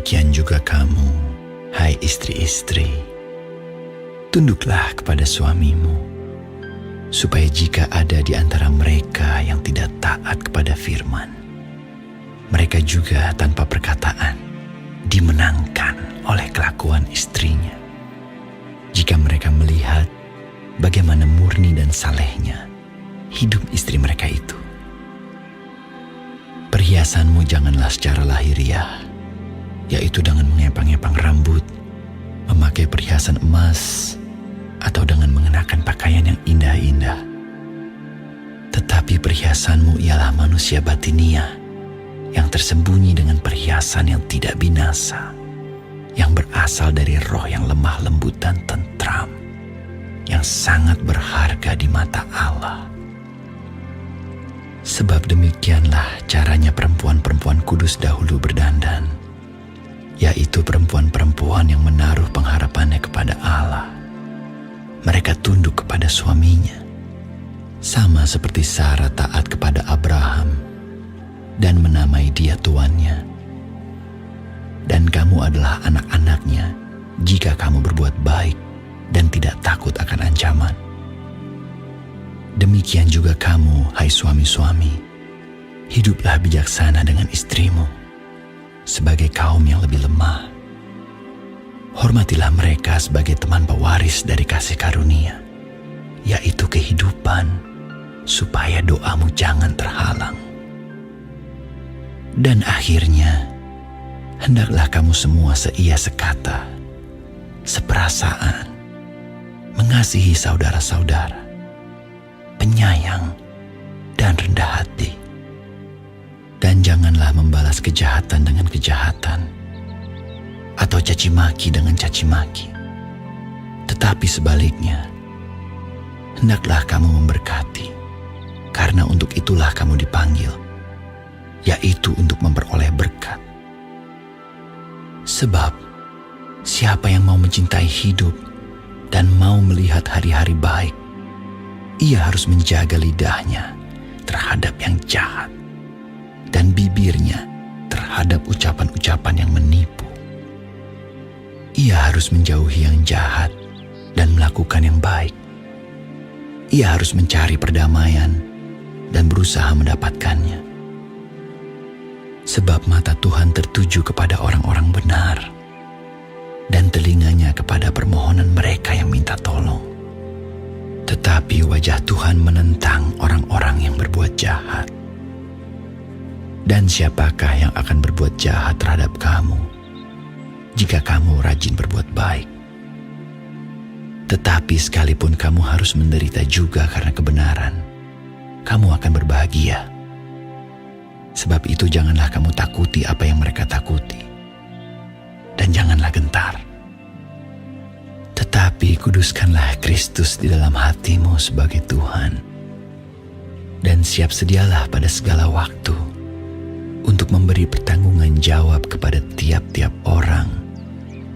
Demikian juga kamu, hai istri-istri, tunduklah kepada suamimu, supaya jika ada di antara mereka yang tidak taat kepada firman, mereka juga tanpa perkataan dimenangkan oleh kelakuan istrinya. Jika mereka melihat bagaimana murni dan salehnya hidup istri mereka itu. Perhiasanmu janganlah secara lahiriah, yaitu dengan mengepang-epang rambut, memakai perhiasan emas, atau dengan mengenakan pakaian yang indah-indah. Tetapi perhiasanmu ialah manusia batiniah, yang tersembunyi dengan perhiasan yang tidak binasa, yang berasal dari roh yang lemah lembut dan tentram, yang sangat berharga di mata Allah. Sebab demikianlah caranya perempuan-perempuan kudus dahulu berdandan, yaitu perempuan-perempuan yang menaruh pengharapannya kepada Allah. Mereka tunduk kepada suaminya, sama seperti Sarah taat kepada Abraham dan menamai dia tuannya. Dan kamu adalah anak-anaknya jika kamu berbuat baik dan tidak takut akan ancaman. Demikian juga kamu, hai suami-suami, hiduplah bijaksana dengan istrimu, sebagai kaum yang lebih lemah. Hormatilah mereka sebagai teman pewaris dari kasih karunia, yaitu kehidupan, supaya doamu jangan terhalang. Dan akhirnya, hendaklah kamu semua seia sekata, seperasaan, mengasihi saudara-saudara, penyayang, dan rendah hati. Dan janganlah membalas kejahatan dengan kejahatan, atau caci maki dengan caci maki. Tetapi sebaliknya, hendaklah kamu memberkati, karena untuk itulah kamu dipanggil, yaitu untuk memperoleh berkat. Sebab, siapa yang mau mencintai hidup dan mau melihat hari-hari baik, ia harus menjaga lidahnya terhadap yang jahat dan bibirnya terhadap ucapan-ucapan yang menipu. Ia harus menjauhi yang jahat dan melakukan yang baik. Ia harus mencari perdamaian dan berusaha mendapatkannya. Sebab mata Tuhan tertuju kepada orang-orang benar, dan telinganya kepada permohonan mereka yang minta tolong. Tetapi wajah Tuhan menentang orang-orang yang berbuat jahat. Dan siapakah yang akan berbuat jahat terhadap kamu, jika kamu rajin berbuat baik? Tetapi sekalipun kamu harus menderita juga karena kebenaran, kamu akan berbahagia. Sebab itu janganlah kamu takuti apa yang mereka takuti, dan janganlah gentar. Tetapi kuduskanlah Kristus di dalam hatimu sebagai Tuhan, dan siap sedialah pada segala waktu untuk memberi pertanggungan jawab kepada tiap-tiap orang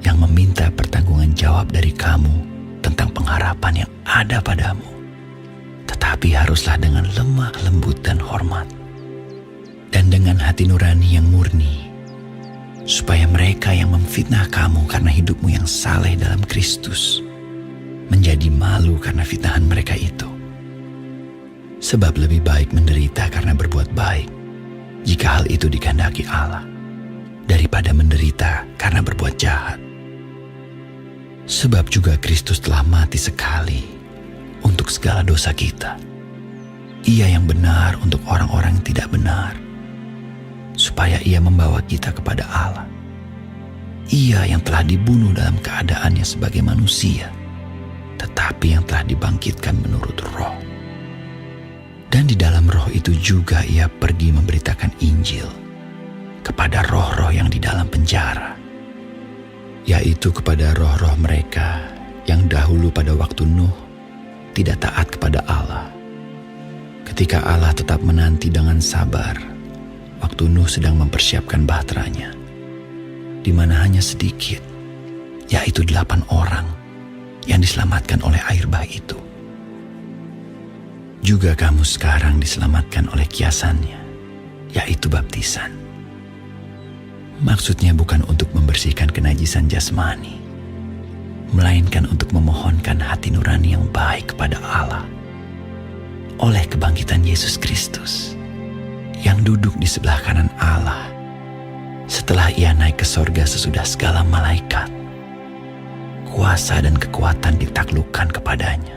yang meminta pertanggungan jawab dari kamu tentang pengharapan yang ada padamu. Tetapi haruslah dengan lemah lembut dan hormat, dan dengan hati nurani yang murni, supaya mereka yang memfitnah kamu karena hidupmu yang saleh dalam Kristus menjadi malu karena fitnahan mereka itu. Sebab lebih baik menderita karena berbuat baik, jika hal itu dikehendaki Allah, daripada menderita karena berbuat jahat. Sebab juga Kristus telah mati sekali untuk segala dosa kita. Ia yang benar untuk orang-orang yang tidak benar, supaya ia membawa kita kepada Allah. Ia yang telah dibunuh dalam keadaannya sebagai manusia, tetapi yang telah dibangkitkan menurut roh. Dan di dalam roh itu juga ia pergi memberitakan Injil kepada roh-roh yang di dalam penjara, yaitu kepada roh-roh mereka yang dahulu pada waktu Nuh tidak taat kepada Allah, ketika Allah tetap menanti dengan sabar waktu Nuh sedang mempersiapkan bahteranya, di mana hanya sedikit, yaitu 8 orang yang diselamatkan oleh air bah itu. Juga kamu sekarang diselamatkan oleh kiasannya, yaitu baptisan. Maksudnya bukan untuk membersihkan kenajisan jasmani, melainkan untuk memohonkan hati nurani yang baik kepada Allah oleh kebangkitan Yesus Kristus yang duduk di sebelah kanan Allah setelah ia naik ke sorga sesudah segala malaikat, kuasa dan kekuatan ditaklukkan kepadanya.